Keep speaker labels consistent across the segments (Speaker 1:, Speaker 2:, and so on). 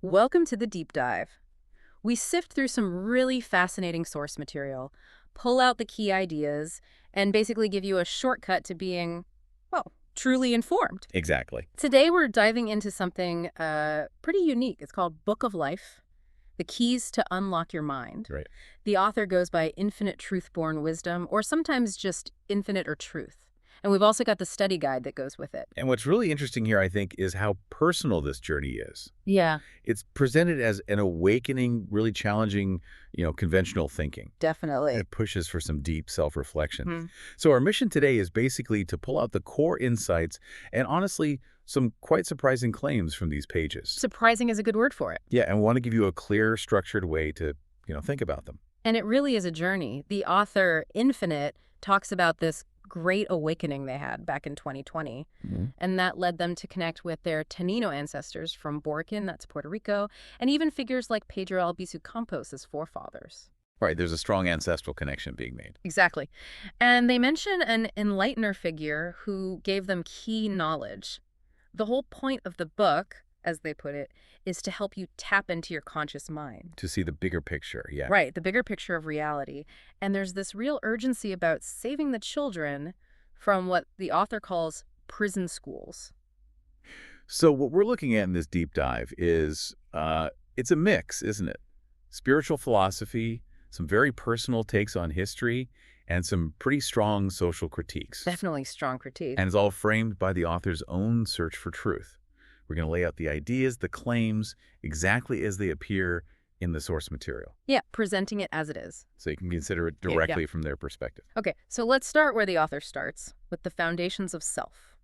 Speaker 1: Welcome to the deep dive. We sift through some really fascinating source material, pull out the key ideas, and basically give you a shortcut to being, well, truly informed.
Speaker 2: Exactly.
Speaker 1: Today we're diving into something pretty unique. It's called Book of Life, The Keys to Unlock Your Mind.
Speaker 2: Right.
Speaker 1: The author goes by Infinite Truth-Born Wisdom, or sometimes just Infinite or Truth. And we've also got the study guide that goes with it.
Speaker 2: And what's really interesting here, I think, is how personal this journey is.
Speaker 1: Yeah,
Speaker 2: It's presented as an awakening, really challenging, conventional thinking.
Speaker 1: definitely.
Speaker 2: It pushes for some deep self-reflection.
Speaker 1: Hmm.
Speaker 2: So our mission today is basically to pull out the core insights and honestly, some quite surprising claims from these pages.
Speaker 1: Surprising is a good word for it.
Speaker 2: Yeah, and we want to give you a clear, structured way to, think about them.
Speaker 1: And it really is a journey. The author, Infinite, talks about this great awakening they had back in 2020. And that led them to connect with their Taino ancestors from Borkin, that's Puerto Rico, and even figures like Pedro Albizu Campos as forefathers.
Speaker 2: Right, there's a strong ancestral connection being made.
Speaker 1: Exactly. And they mention an enlightener figure who gave them key knowledge. The whole point of the book, as they put it, is to help you tap into your conscious mind.
Speaker 2: To see the bigger picture, yeah.
Speaker 1: Right, the bigger picture of reality. And there's this real urgency about saving the children from what the author calls prison schools.
Speaker 2: So what we're looking at in this deep dive is, it's a mix, isn't it? Spiritual philosophy, some very personal takes on history, and some pretty strong social critiques.
Speaker 1: Definitely strong critique.
Speaker 2: And it's all framed by the author's own search for truth. We're going to lay out the ideas, the claims, exactly as they appear in the source material.
Speaker 1: Yeah, presenting it as it is.
Speaker 2: So you can consider it
Speaker 1: Yeah.
Speaker 2: directly from their perspective.
Speaker 1: Okay, so let's start where the author starts, with the foundations of self.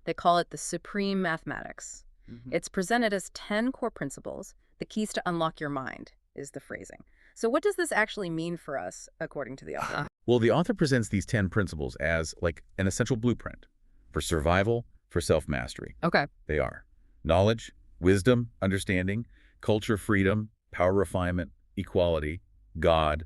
Speaker 1: They call it the supreme mathematics. It's presented as 10 core principles. The keys to unlock your mind is the phrasing. So what does this actually mean for us, according to the author?
Speaker 2: Well, the author presents these 10 principles as like an essential blueprint for survival, for self-mastery.
Speaker 1: Okay.
Speaker 2: They are knowledge, wisdom, understanding, culture, freedom, power, refinement, equality, God,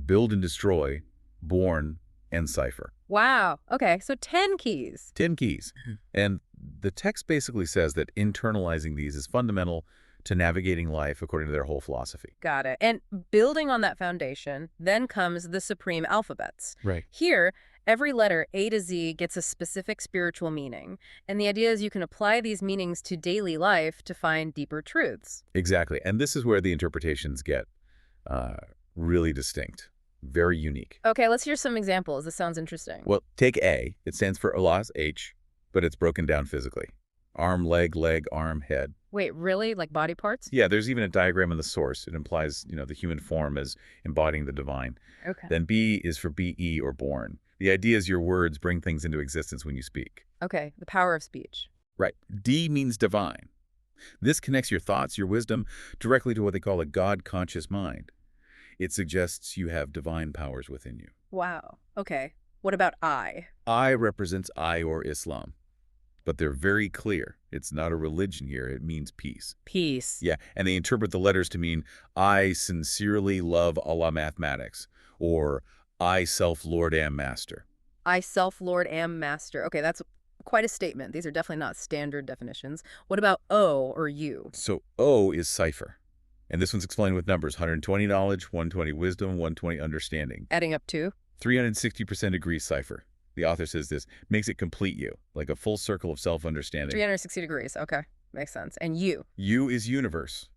Speaker 2: build and destroy, born, and cipher.
Speaker 1: Wow. Okay, so 10 keys.
Speaker 2: 10 keys. And the text basically says that internalizing these is fundamental to navigating life according to their whole philosophy.
Speaker 1: Got it. And building on that foundation, then comes the supreme alphabets.
Speaker 2: Right.
Speaker 1: Here, every letter, A to Z, gets a specific spiritual meaning. And the idea is you can apply these meanings to daily life to find deeper truths.
Speaker 2: Exactly. And this is where the interpretations get really distinct, very unique.
Speaker 1: Okay, let's hear some examples. This sounds interesting.
Speaker 2: Well, take A. It stands for Allah's H, but it's broken down physically. Arm, leg, arm, head.
Speaker 1: Wait, really? Like body parts?
Speaker 2: Yeah, there's even a diagram in the source. It implies, the human form as embodying the divine.
Speaker 1: Okay.
Speaker 2: Then B is for be or born. The idea is your words bring things into existence when you speak.
Speaker 1: Okay, the power of speech.
Speaker 2: Right. D means divine. This connects your thoughts, your wisdom, directly to what they call a God-conscious mind. It suggests you have divine powers within you.
Speaker 1: Wow. Okay. What about I?
Speaker 2: I represents I or Islam. But they're very clear. It's not a religion here. It means peace.
Speaker 1: Peace.
Speaker 2: Yeah, and they interpret the letters to mean, I sincerely love Allah mathematics, or I self-lord am master.
Speaker 1: I self-lord am master. Okay, that's quite a statement. These are definitely not standard definitions. What about O or U?
Speaker 2: So O is cipher. And this one's explained with numbers, 120 knowledge, 120 wisdom, 120 understanding.
Speaker 1: Adding up to?
Speaker 2: 360% degree cipher. The author says this makes it complete you, like a full circle of self-understanding.
Speaker 1: 360 degrees. Okay, makes sense. And U?
Speaker 2: You is universe,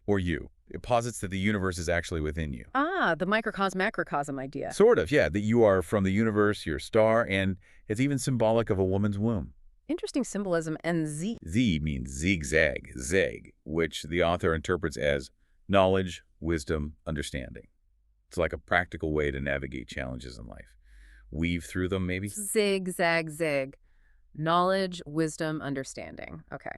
Speaker 2: or you. It posits that the universe is actually within you.
Speaker 1: Ah, the microcosm, macrocosm idea.
Speaker 2: Sort of, yeah, that you are from the universe, your star, and it's even symbolic of a woman's womb.
Speaker 1: Interesting symbolism. And Z?
Speaker 2: Z means zigzag, zeg, which the author interprets as knowledge, wisdom, understanding. It's like a practical way to navigate challenges in life. Weave through them, maybe?
Speaker 1: Zig, zag, zig. Knowledge, wisdom, understanding. Okay.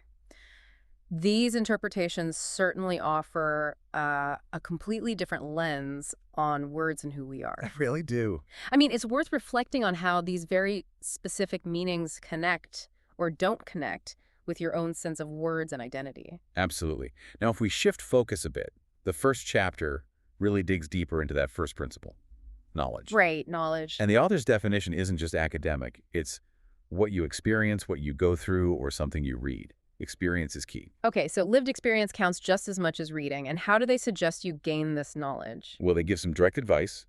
Speaker 1: These interpretations certainly offer a completely different lens on words and who we are.
Speaker 2: I really do.
Speaker 1: I mean, it's worth reflecting on how these very specific meanings connect or don't connect with your own sense of words and identity.
Speaker 2: Absolutely. Now, if we shift focus a bit, the first chapter really digs deeper into that first principle, knowledge.
Speaker 1: Right, knowledge.
Speaker 2: And the author's definition isn't just academic. It's what you experience, what you go through, or something you read. Experience is key.
Speaker 1: Okay, so lived experience counts just as much as reading. And how do they suggest you gain this knowledge?
Speaker 2: Well, they give some direct advice.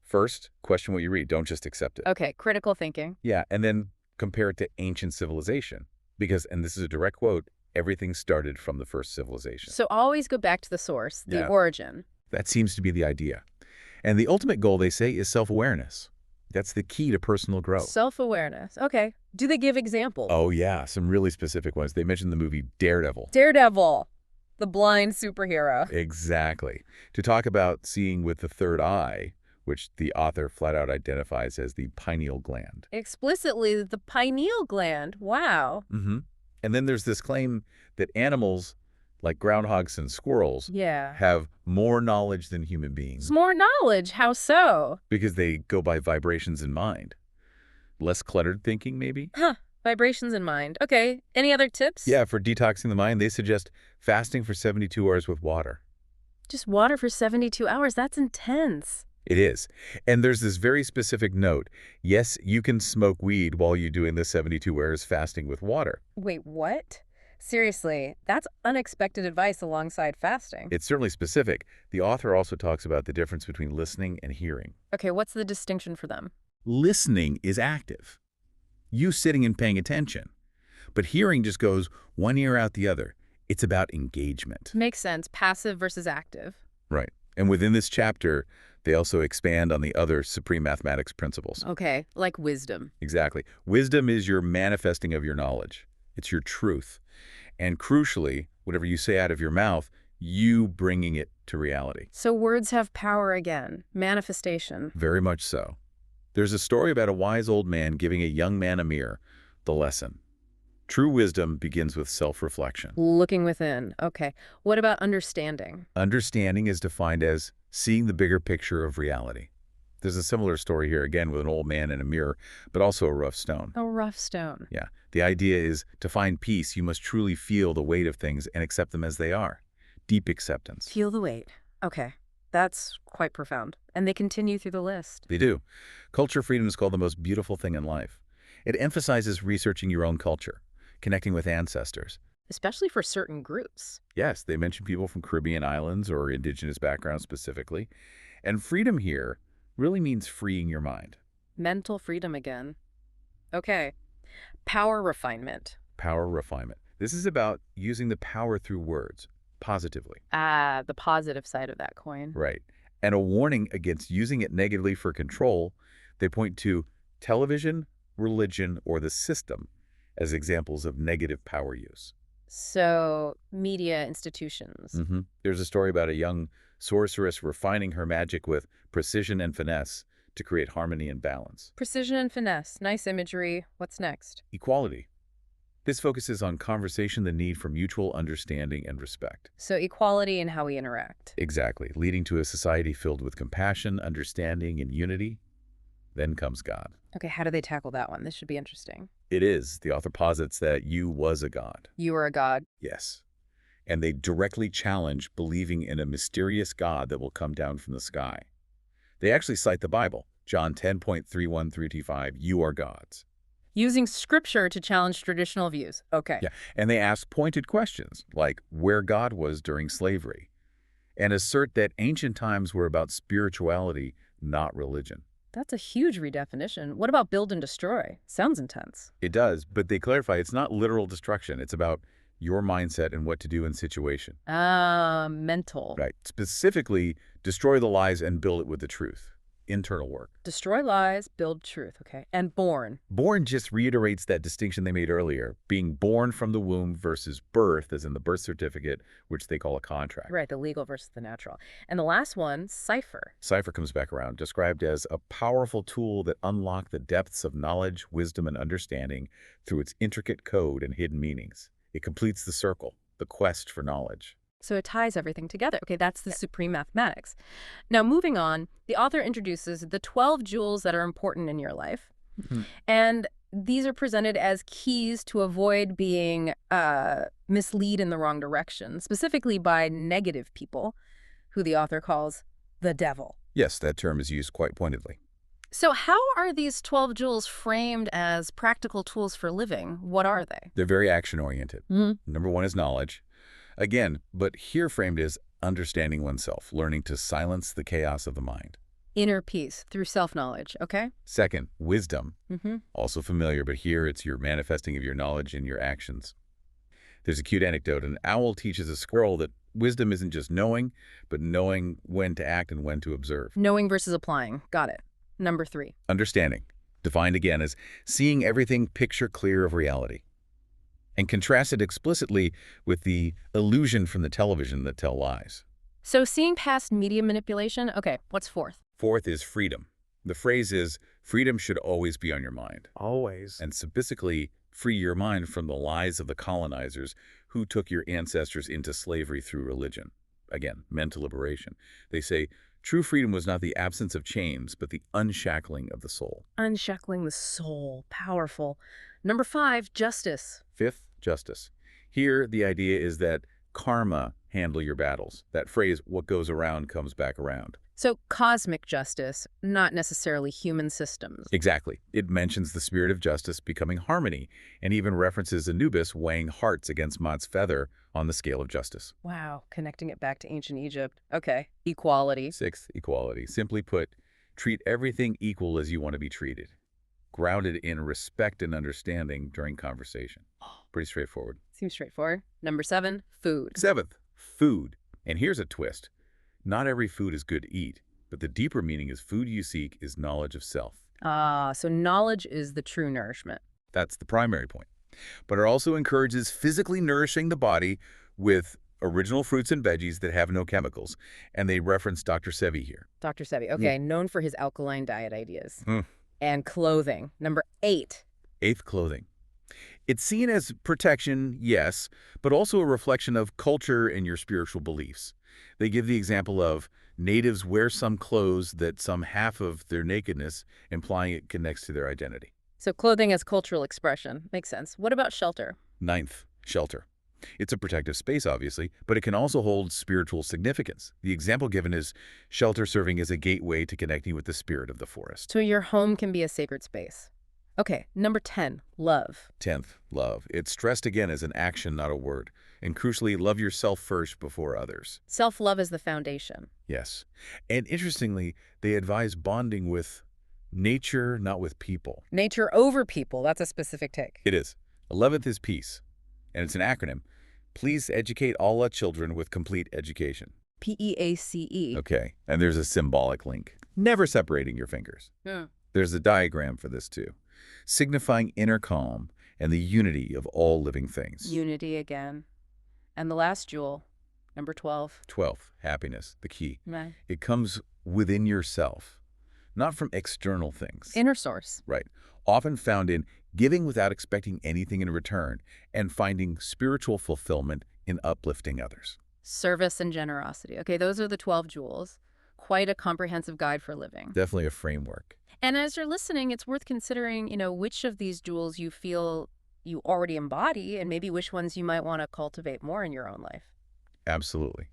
Speaker 2: First, question what you read. Don't just accept it.
Speaker 1: Okay, critical thinking.
Speaker 2: Yeah, and then compare it to ancient civilization. Because, and this is a direct quote, everything started from the first civilization.
Speaker 1: So always go back to the source, the origin.
Speaker 2: That seems to be the idea. And the ultimate goal, they say, is self-awareness. That's the key to personal growth.
Speaker 1: Self-awareness. Okay. Do they give examples?
Speaker 2: Oh, yeah, some really specific ones. They mentioned the movie Daredevil.
Speaker 1: Daredevil, the blind superhero.
Speaker 2: Exactly. To talk about seeing with the third eye, which the author flat out identifies as the pineal gland.
Speaker 1: Explicitly, the pineal gland. Wow.
Speaker 2: Mm-hmm. And then there's this claim that animals, like groundhogs and squirrels, have more knowledge than human beings.
Speaker 1: More knowledge? How so?
Speaker 2: Because they go by vibrations in mind. Less cluttered thinking, maybe?
Speaker 1: Huh. Vibrations in mind. Okay. Any other tips?
Speaker 2: Yeah, for detoxing the mind, they suggest fasting for 72 hours with water.
Speaker 1: Just water for 72 hours? That's intense.
Speaker 2: It is. And there's this very specific note. Yes, you can smoke weed while you're doing the 72 hours fasting with water.
Speaker 1: Wait, what? Seriously, that's unexpected advice alongside fasting.
Speaker 2: It's certainly specific. The author also talks about the difference between listening and hearing.
Speaker 1: Okay, what's the distinction for them?
Speaker 2: Listening is active. You sitting and paying attention. But hearing just goes one ear out the other. It's about engagement.
Speaker 1: Makes sense. Passive versus active.
Speaker 2: Right. And within this chapter, they also expand on the other supreme mathematics principles.
Speaker 1: Okay, like wisdom.
Speaker 2: Exactly. Wisdom is your manifesting of your knowledge. It's your truth. And crucially, whatever you say out of your mouth, you bringing it to reality.
Speaker 1: So words have power again. Manifestation.
Speaker 2: Very much so. There's a story about a wise old man giving a young man a mirror. The lesson. True wisdom begins with self-reflection.
Speaker 1: Looking within. Okay. What about understanding?
Speaker 2: Understanding is defined as seeing the bigger picture of reality. There's a similar story here again with an old man and a mirror, but also a rough stone.
Speaker 1: A rough stone.
Speaker 2: Yeah. The idea is to find peace, you must truly feel the weight of things and accept them as they are. Deep acceptance.
Speaker 1: Feel the weight. Okay. That's quite profound. And they continue through the list.
Speaker 2: They do. Culture freedom is called the most beautiful thing in life. It emphasizes researching your own culture, connecting with ancestors.
Speaker 1: Especially for certain groups.
Speaker 2: Yes, they mention people from Caribbean islands or indigenous backgrounds specifically. And freedom here really means freeing your mind.
Speaker 1: Mental freedom again. Okay. Power refinement.
Speaker 2: Power refinement. This is about using the power through words, positively.
Speaker 1: Ah, the positive side of that coin.
Speaker 2: Right. And a warning against using it negatively for control. They point to television, religion, or the system as examples of negative power use.
Speaker 1: So, media institutions.
Speaker 2: There's a story about a young sorceress refining her magic with precision and finesse to create harmony and balance.
Speaker 1: Precision and finesse. Nice imagery. What's next?
Speaker 2: Equality. This focuses on conversation, the need for mutual understanding and respect.
Speaker 1: So equality in how we interact.
Speaker 2: Exactly, leading to a society filled with compassion, understanding, and unity. Then comes God.
Speaker 1: Okay, how do they tackle that one? This should be interesting.
Speaker 2: It is. The author posits that you was a god.
Speaker 1: You are a god.
Speaker 2: Yes. And they directly challenge believing in a mysterious God that will come down from the sky. They actually cite the Bible, John 10.31-35, you are gods.
Speaker 1: Using scripture to challenge traditional views. Okay.
Speaker 2: Yeah, and they ask pointed questions, like where God was during slavery, and assert that ancient times were about spirituality, not religion.
Speaker 1: That's a huge redefinition. What about build and destroy? Sounds intense.
Speaker 2: It does, but they clarify it's not literal destruction. It's about your mindset and what to do in situation.
Speaker 1: Mental.
Speaker 2: Right. Specifically, destroy the lies and build it with the truth. Internal work.
Speaker 1: Destroy lies, build truth. Okay. And born.
Speaker 2: Born just reiterates that distinction they made earlier, being born from the womb versus birth, as in the birth certificate, which they call a contract.
Speaker 1: Right, the legal versus the natural. And the last one, cipher.
Speaker 2: Cipher comes back around, described as a powerful tool that unlocks the depths of knowledge, wisdom, and understanding through its intricate code and hidden meanings. It completes the circle, the quest for knowledge.
Speaker 1: So it ties everything together. Okay, that's the supreme mathematics. Now, moving on, the author introduces the 12 jewels that are important in your life. And these are presented as keys to avoid being misled in the wrong direction, specifically by negative people, who the author calls the devil.
Speaker 2: Yes, that term is used quite pointedly.
Speaker 1: So how are these 12 jewels framed as practical tools for living? What are they?
Speaker 2: They're very action-oriented. Number one is knowledge. Again, but here framed as understanding oneself, learning to silence the chaos of the mind.
Speaker 1: Inner peace through self-knowledge, okay?
Speaker 2: Second, wisdom.
Speaker 1: Mm-hmm.
Speaker 2: Also familiar, but here it's your manifesting of your knowledge in your actions. There's a cute anecdote. An owl teaches a squirrel that wisdom isn't just knowing, but knowing when to act and when to observe.
Speaker 1: Knowing versus applying. Got it. Number 3.
Speaker 2: Understanding, defined again as seeing everything picture clear of reality, and contrasted explicitly with the illusion from the television that tell lies.
Speaker 1: So seeing past media manipulation, okay, what's 4th?
Speaker 2: Fourth is freedom. The phrase is, freedom should always be on your mind.
Speaker 3: Always.
Speaker 2: And specifically, free your mind from the lies of the colonizers who took your ancestors into slavery through religion. Again, mental liberation. They say, true freedom was not the absence of chains, but the unshackling of the soul.
Speaker 1: Unshackling the soul. Powerful. Number 5, justice.
Speaker 2: Fifth, justice. Here, the idea is that karma handle your battles. That phrase, what goes around comes back around.
Speaker 1: So cosmic justice, not necessarily human systems.
Speaker 2: Exactly. It mentions the spirit of justice becoming harmony, and even references Anubis weighing hearts against Maat's feather on the scale of justice.
Speaker 1: Wow, connecting it back to ancient Egypt. Okay, equality.
Speaker 2: Sixth, equality. Simply put, treat everything equal as you want to be treated, grounded in respect and understanding during conversation. Pretty straightforward.
Speaker 1: Seems straightforward. Number 7, food.
Speaker 2: Seventh, food. And here's a twist. Not every food is good to eat, but the deeper meaning is food you seek is knowledge of self.
Speaker 1: So knowledge is the true nourishment.
Speaker 2: That's the primary point. But it also encourages physically nourishing the body with original fruits and veggies that have no chemicals. And they reference Dr. Sevi here.
Speaker 1: Dr. Sevi, okay, known for his alkaline diet ideas.
Speaker 2: Hmm.
Speaker 1: And clothing. Number 8.
Speaker 2: Eighth, clothing. It's seen as protection, yes, but also a reflection of culture and your spiritual beliefs. They give the example of natives wear some clothes that some half of their nakedness, implying it connects to their identity.
Speaker 1: So clothing as cultural expression. Makes sense. What about shelter?
Speaker 2: Ninth, shelter. It's a protective space, obviously, but it can also hold spiritual significance. The example given is shelter serving as a gateway to connecting with the spirit of the forest.
Speaker 1: So your home can be a sacred space. Okay, number 10, love.
Speaker 2: 10th, love. It's stressed again as an action, not a word. And crucially, love yourself first before others.
Speaker 1: Self-love is the foundation.
Speaker 2: Yes. And interestingly, they advise bonding with nature, not with people.
Speaker 1: Nature over people, that's a specific take.
Speaker 2: It is. 11th is peace. And it's an acronym. Please educate all our children with complete education.
Speaker 1: PEACE.
Speaker 2: Okay. And there's a symbolic link. Never separating your fingers.
Speaker 1: Yeah.
Speaker 2: There's a diagram for this too, signifying inner calm and the unity of all living things.
Speaker 1: Unity again. And the last jewel, number 12.
Speaker 2: 12th, happiness, the key.
Speaker 1: Right.
Speaker 2: It comes within yourself, not from external things.
Speaker 1: Inner source.
Speaker 2: Right. Often found in giving without expecting anything in return and finding spiritual fulfillment in uplifting others.
Speaker 1: Service and generosity. Okay, those are the 12 jewels. Quite a comprehensive guide for living.
Speaker 2: Definitely a framework.
Speaker 1: And as you're listening, it's worth considering, which of these jewels you feel you already embody and maybe which ones you might want to cultivate more in your own life.
Speaker 2: Absolutely.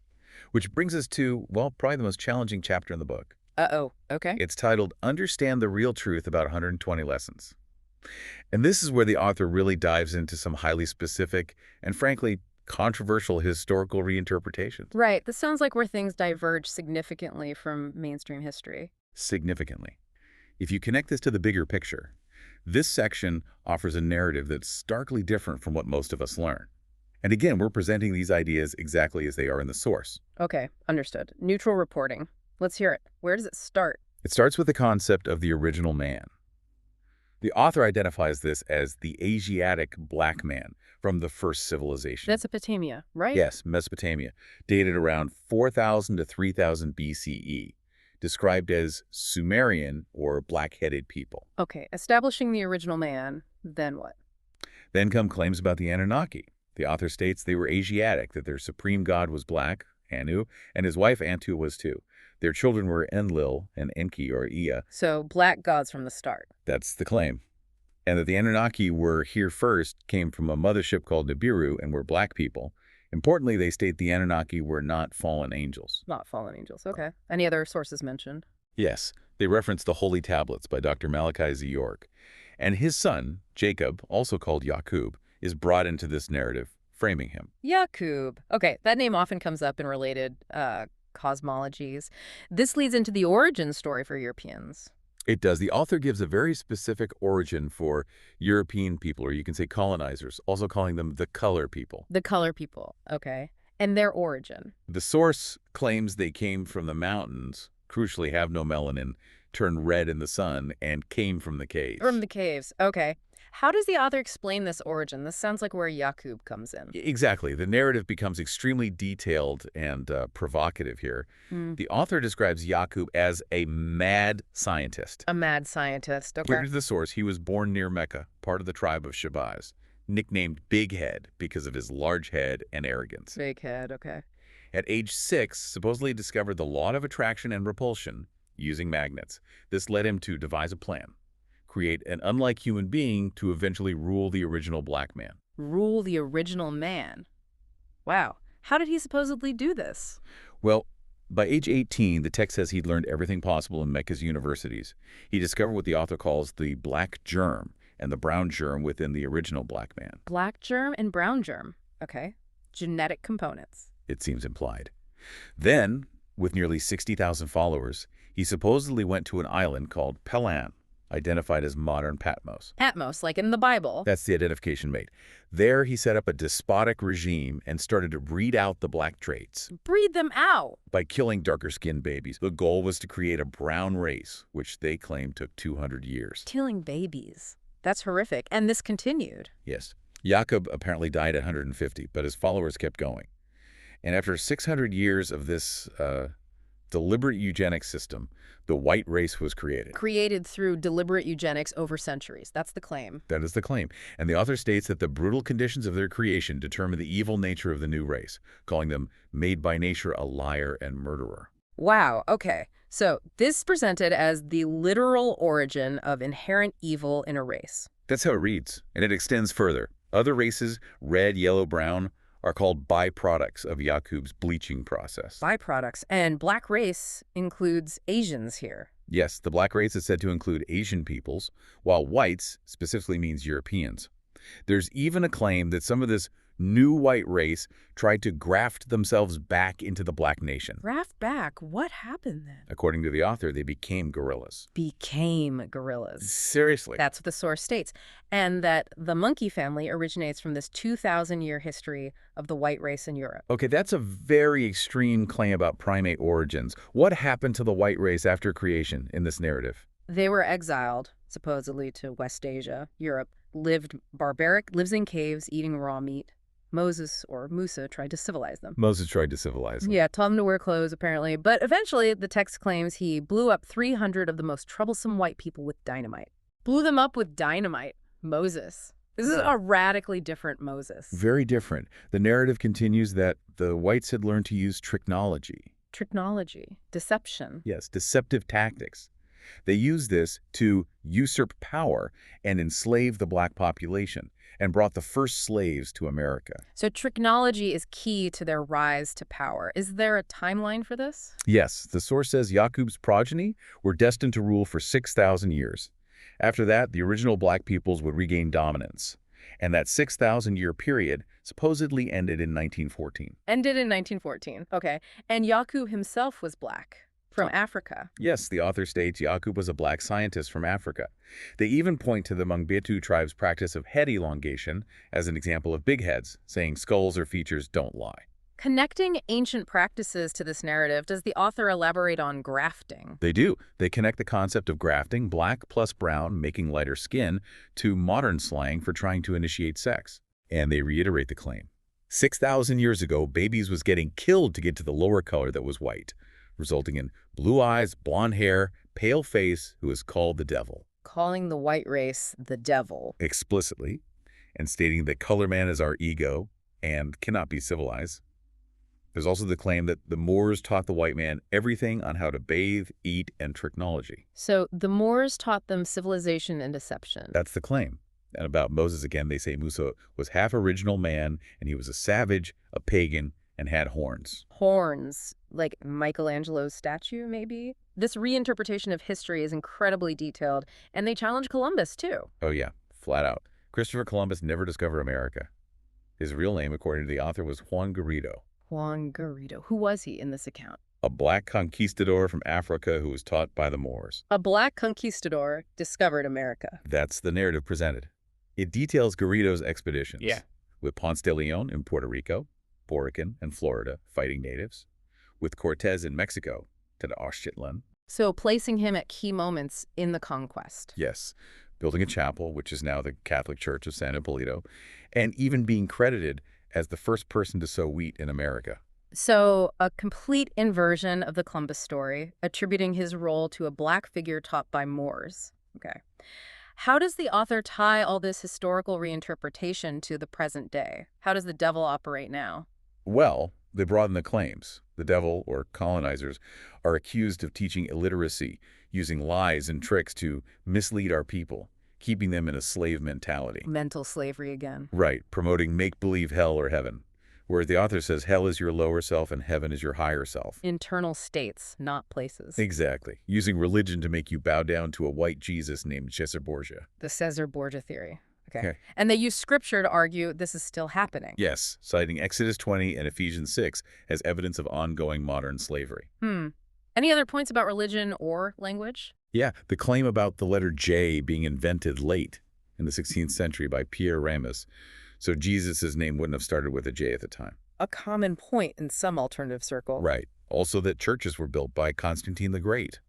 Speaker 2: Which brings us to, well, probably the most challenging chapter in the book.
Speaker 1: Uh-oh, okay.
Speaker 2: It's titled, Understand the Real Truth About 120 Lessons. And this is where the author really dives into some highly specific and, frankly, controversial historical reinterpretations.
Speaker 1: Right. This sounds like where things diverge significantly from mainstream history.
Speaker 2: Significantly. If you connect this to the bigger picture, this section offers a narrative that's starkly different from what most of us learn. And again, we're presenting these ideas exactly as they are in the source.
Speaker 1: Okay, understood. Neutral reporting. Let's hear it. Where does it start?
Speaker 2: It starts with the concept of the original man. The author identifies this as the Asiatic black man from the first civilization.
Speaker 1: Mesopotamia, right?
Speaker 2: Yes, Mesopotamia, dated around 4000 to 3000 BCE, described as Sumerian or black-headed people.
Speaker 1: Okay, establishing the original man, then what?
Speaker 2: Then come claims about the Anunnaki. The author states they were Asiatic, that their supreme god was black, Anu, and his wife Antu was too. Their children were Enlil and Enki or Ea.
Speaker 1: So black gods from the start.
Speaker 2: That's the claim. And that the Anunnaki were here first, came from a mothership called Nibiru, and were black people. Importantly, they state the Anunnaki were not fallen angels.
Speaker 1: Not fallen angels, okay. Any other sources mentioned?
Speaker 2: Yes, They reference the Holy Tablets by Dr. Malachi Z. York. And his son, Jacob, also called Yakub, is brought into this narrative, framing him.
Speaker 1: Yakub. Okay, that name often comes up in related cosmologies. This leads into the origin story for Europeans.
Speaker 2: It does. The author gives a very specific origin for European people, or you can say colonizers, also calling them the color people.
Speaker 1: The color people, okay. And their origin.
Speaker 2: The source claims they came from the mountains, crucially have no melanin, turned red in the sun, and came from the caves.
Speaker 1: From the caves, okay. How does the author explain this origin? This sounds like where Yakub comes in.
Speaker 2: Exactly. The narrative becomes extremely detailed and provocative here. The author describes Yakub as a mad scientist.
Speaker 1: A mad scientist, okay.
Speaker 2: According to the source, he was born near Mecca, part of the tribe of Shabazz, nicknamed Big Head because of his large head and arrogance.
Speaker 1: Big head, okay.
Speaker 2: At age 6, supposedly discovered the law of attraction and repulsion using magnets. This led him to devise a plan. Create an unlike human being to eventually rule the original black man.
Speaker 1: Rule the original man. Wow. How did he supposedly do this?
Speaker 2: Well, by age 18, the text says he'd learned everything possible in Mecca's universities. He discovered what the author calls the black germ and the brown germ within the original black man.
Speaker 1: Black germ and brown germ. Okay. Genetic components.
Speaker 2: It seems implied. Then, with nearly 60,000 followers, he supposedly went to an island called Pelan, identified as modern Patmos.
Speaker 1: Patmos, like in the Bible.
Speaker 2: That's the identification made. There, he set up a despotic regime and started to breed out the black traits.
Speaker 1: Breed them out.
Speaker 2: By killing darker-skinned babies. The goal was to create a brown race, which they claimed took 200 years.
Speaker 1: Killing babies. That's horrific. And this continued.
Speaker 2: Yes. Yakub apparently died at 150, but his followers kept going. And after 600 years of this deliberate eugenics system, the white race was created.
Speaker 1: Created through deliberate eugenics over centuries. That's the claim.
Speaker 2: That is the claim. And the author states that the brutal conditions of their creation determine the evil nature of the new race, calling them made by nature a liar and murderer.
Speaker 1: Wow. Okay. So this presented as the literal origin of inherent evil in a race.
Speaker 2: That's how it reads. And it extends further. Other races, red, yellow, brown, are called byproducts of Yakub's bleaching process.
Speaker 1: Byproducts. And black race includes Asians here.
Speaker 2: Yes, the black race is said to include Asian peoples, while whites specifically means Europeans. There's even a claim that some of this new white race tried to graft themselves back into the black nation.
Speaker 1: Graft back? What happened then?
Speaker 2: According to the author, they became gorillas.
Speaker 1: Became gorillas.
Speaker 2: Seriously.
Speaker 1: That's what the source states. And that the monkey family originates from this 2,000-year history of the white race in Europe.
Speaker 2: Okay, that's a very extreme claim about primate origins. What happened to the white race after creation in this narrative?
Speaker 1: They were exiled, supposedly, to West Asia, Europe, lives in caves, eating raw meat. Moses, or Musa, tried to civilize them.
Speaker 2: Moses tried to civilize them.
Speaker 1: Yeah, taught them to wear clothes, apparently. But eventually, the text claims he blew up 300 of the most troublesome white people with dynamite. Blew them up with dynamite. Moses. This is a radically different Moses.
Speaker 2: Very different. The narrative continues that the whites had learned to use tricknology.
Speaker 1: Tricknology. Deception.
Speaker 2: Yes, deceptive tactics. They used this to usurp power and enslave the black population, and brought the first slaves to America.
Speaker 1: So tricknology is key to their rise to power. Is there a timeline for this?
Speaker 2: Yes, the source says Yakub's progeny were destined to rule for 6,000 years. After that, the original black peoples would regain dominance. And that 6,000-year period supposedly ended in 1914.
Speaker 1: Ended in 1914, okay. And Yakub himself was black. From Africa.
Speaker 2: Yes, the author states Yakub was a black scientist from Africa. They even point to the Mangbetu tribe's practice of head elongation as an example of big heads, saying skulls or features don't lie.
Speaker 1: Connecting ancient practices to this narrative, does the author elaborate on grafting?
Speaker 2: They do. They connect the concept of grafting, black plus brown, making lighter skin, to modern slang for trying to initiate sex. And they reiterate the claim. 6,000 years ago, babies was getting killed to get to the lower color that was white, resulting in blue eyes, blonde hair, pale face, who is called the devil.
Speaker 1: Calling the white race the devil.
Speaker 2: Explicitly, and stating that color man is our ego and cannot be civilized. There's also the claim that the Moors taught the white man everything on how to bathe, eat, and tricknology.
Speaker 1: So the Moors taught them civilization and deception.
Speaker 2: That's the claim. And about Moses again, they say Musa was half original man, and he was a savage, a pagan, and had horns.
Speaker 1: Horns, like Michelangelo's statue, maybe? This reinterpretation of history is incredibly detailed, and they challenge Columbus, too.
Speaker 2: Oh yeah, flat out. Christopher Columbus never discovered America. His real name, according to the author, was Juan Garrido.
Speaker 1: Juan Garrido. Who was he in this account?
Speaker 2: A black conquistador from Africa who was taught by the Moors.
Speaker 1: A black conquistador discovered America.
Speaker 2: That's the narrative presented. It details Garrido's expeditions.
Speaker 3: Yeah.
Speaker 2: With Ponce de Leon in Puerto Rico, Borican and Florida fighting natives, with Cortez in Mexico, Tenochtitlan.
Speaker 1: So placing him at key moments in the conquest.
Speaker 2: Yes, building a chapel, which is now the Catholic Church of San Hipólito, and even being credited as the first person to sow wheat in America.
Speaker 1: So a complete inversion of the Columbus story, attributing his role to a black figure taught by Moors. Okay. How does the author tie all this historical reinterpretation to the present day? How does the devil operate now?
Speaker 2: Well, they broaden the claims. The devil, or colonizers, are accused of teaching illiteracy, using lies and tricks to mislead our people, keeping them in a slave mentality.
Speaker 1: Mental slavery again.
Speaker 2: Right, promoting make-believe hell or heaven. Whereas the author says hell is your lower self and heaven is your higher self.
Speaker 1: Internal states, not places.
Speaker 2: Exactly. Using religion to make you bow down to a white Jesus named Caesar Borgia.
Speaker 1: The Caesar Borgia theory.
Speaker 2: Okay.
Speaker 1: And they use scripture to argue this is still happening.
Speaker 2: Yes, citing Exodus 20 and Ephesians 6 as evidence of ongoing modern slavery.
Speaker 1: Any other points about religion or language?
Speaker 2: Yeah, the claim about the letter J being invented late in the 16th century by Pierre Ramus. So Jesus' name wouldn't have started with a J at the time.
Speaker 1: A common point in some alternative circles.
Speaker 2: Right. Also that churches were built by Constantine the Great.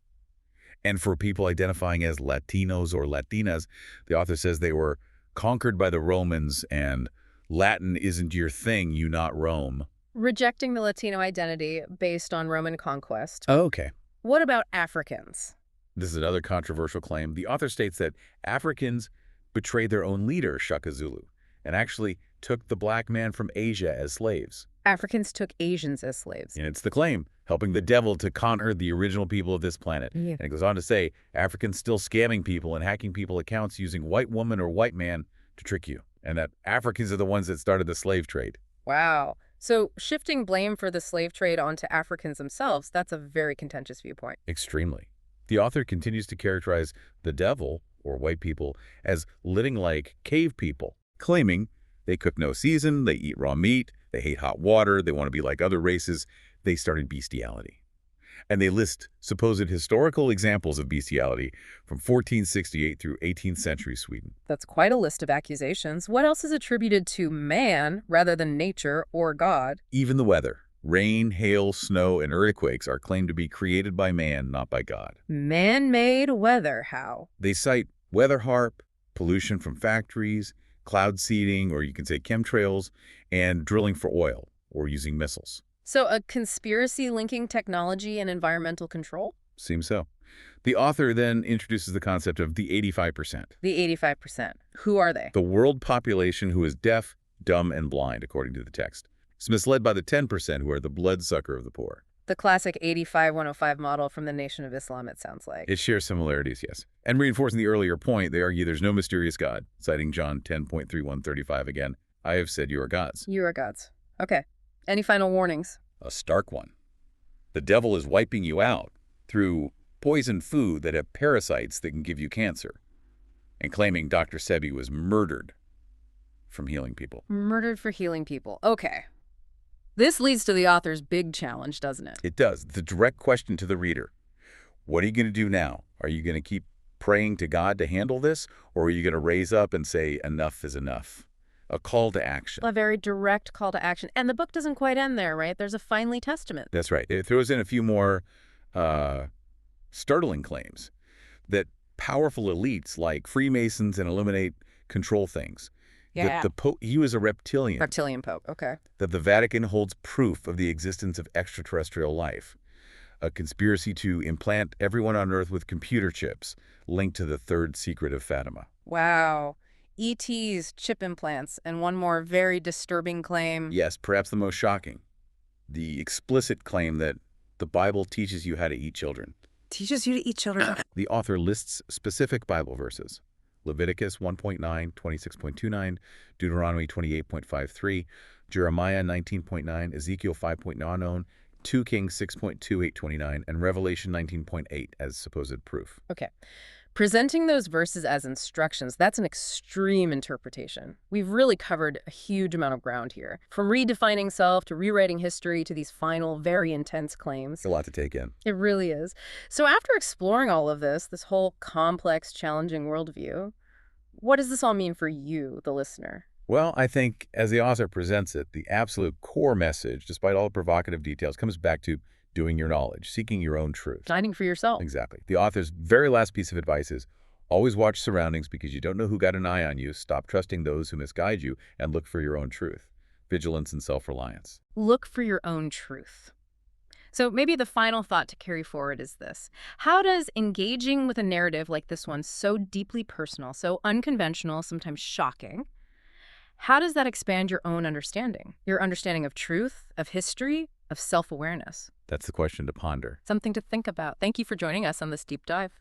Speaker 2: And for people identifying as Latinos or Latinas, the author says they were conquered by the Romans and Latin isn't your thing, you not Rome.
Speaker 1: Rejecting the Latino identity based on Roman conquest.
Speaker 2: Oh, okay.
Speaker 1: What about Africans?
Speaker 2: This is another controversial claim. The author states that Africans betrayed their own leader, Shaka Zulu, and actually took the black man from Asia as slaves.
Speaker 1: Africans took Asians as slaves.
Speaker 2: And it's the claim, helping the devil to conquer the original people of this planet.
Speaker 1: Yeah.
Speaker 2: And it goes on to say, Africans still scamming people and hacking people accounts using white woman or white man to trick you. And that Africans are the ones that started the slave trade.
Speaker 1: Wow. So shifting blame for the slave trade onto Africans themselves, that's a very contentious viewpoint.
Speaker 2: Extremely. The author continues to characterize the devil, or white people, as living like cave people, claiming they cook no season, they eat raw meat, they hate hot water, they want to be like other races, they started bestiality. And they list supposed historical examples of bestiality from 1468 through 18th century Sweden.
Speaker 1: That's quite a list of accusations. What else is attributed to man rather than nature or God?
Speaker 2: Even the weather. Rain, hail, snow, and earthquakes are claimed to be created by man, not by God.
Speaker 1: Man-made weather, how?
Speaker 2: They cite weather harp, pollution from factories, cloud seeding, or you can say chemtrails, and drilling for oil, or using missiles.
Speaker 1: So a conspiracy linking technology and environmental control?
Speaker 2: Seems so. The author then introduces the concept of the 85%.
Speaker 1: The 85%. Who are they?
Speaker 2: The world population who is deaf, dumb, and blind, according to the text. It's misled by the 10% who are the bloodsucker of the poor.
Speaker 1: The classic 85-105 model from the Nation of Islam, it sounds like.
Speaker 2: It shares similarities, yes. And reinforcing the earlier point, they argue there's no mysterious God, citing John 10.3135 again. I have said you are gods.
Speaker 1: You are gods. Okay. Any final warnings?
Speaker 2: A stark one. The devil is wiping you out through poisoned food that have parasites that can give you cancer, and claiming Dr. Sebi was murdered from healing people.
Speaker 1: Murdered for healing people. Okay. This leads to the author's big challenge, doesn't it?
Speaker 2: It does. The direct question to the reader. What are you going to do now? Are you going to keep praying to God to handle this, or are you going to raise up and say enough is enough? A call to action.
Speaker 1: A very direct call to action. And the book doesn't quite end there, right? There's a finally testament.
Speaker 2: That's right. It throws in a few more startling claims that powerful elites like Freemasons and Illuminate control things.
Speaker 1: Yeah.
Speaker 2: That the Pope, he was a reptilian.
Speaker 1: Reptilian Pope, okay.
Speaker 2: That the Vatican holds proof of the existence of extraterrestrial life. A conspiracy to implant everyone on Earth with computer chips linked to the third secret of Fatima.
Speaker 1: Wow. ETs, chip implants, and one more very disturbing claim.
Speaker 2: Yes, perhaps the most shocking. The explicit claim that the Bible teaches you how to eat children.
Speaker 1: Teaches you to eat children.
Speaker 2: The author lists specific Bible verses. Leviticus 1.9, 26.29, Deuteronomy 28.53, Jeremiah 19.9, Ezekiel 5.9, 2 Kings 6.2829, and Revelation 19.8 as supposed proof.
Speaker 1: Okay. Presenting those verses as instructions, that's an extreme interpretation. We've really covered a huge amount of ground here. From redefining self to rewriting history to these final, very intense claims.
Speaker 2: A lot to take in.
Speaker 1: It really is. So after exploring all of this whole complex, challenging worldview, what does this all mean for you, the listener?
Speaker 2: Well, I think as the author presents it, the absolute core message, despite all the provocative details, comes back to doing your knowledge, seeking your own truth.
Speaker 1: Finding for yourself.
Speaker 2: Exactly. The author's very last piece of advice is always watch surroundings because you don't know who got an eye on you. Stop trusting those who misguide you and look for your own truth. Vigilance and self-reliance.
Speaker 1: Look for your own truth. So maybe the final thought to carry forward is this. How does engaging with a narrative like this one, so deeply personal, so unconventional, sometimes shocking, how does that expand your own understanding? Your understanding of truth, of history, of self-awareness?
Speaker 2: That's the question to ponder.
Speaker 1: Something to think about. Thank you for joining us on this deep dive.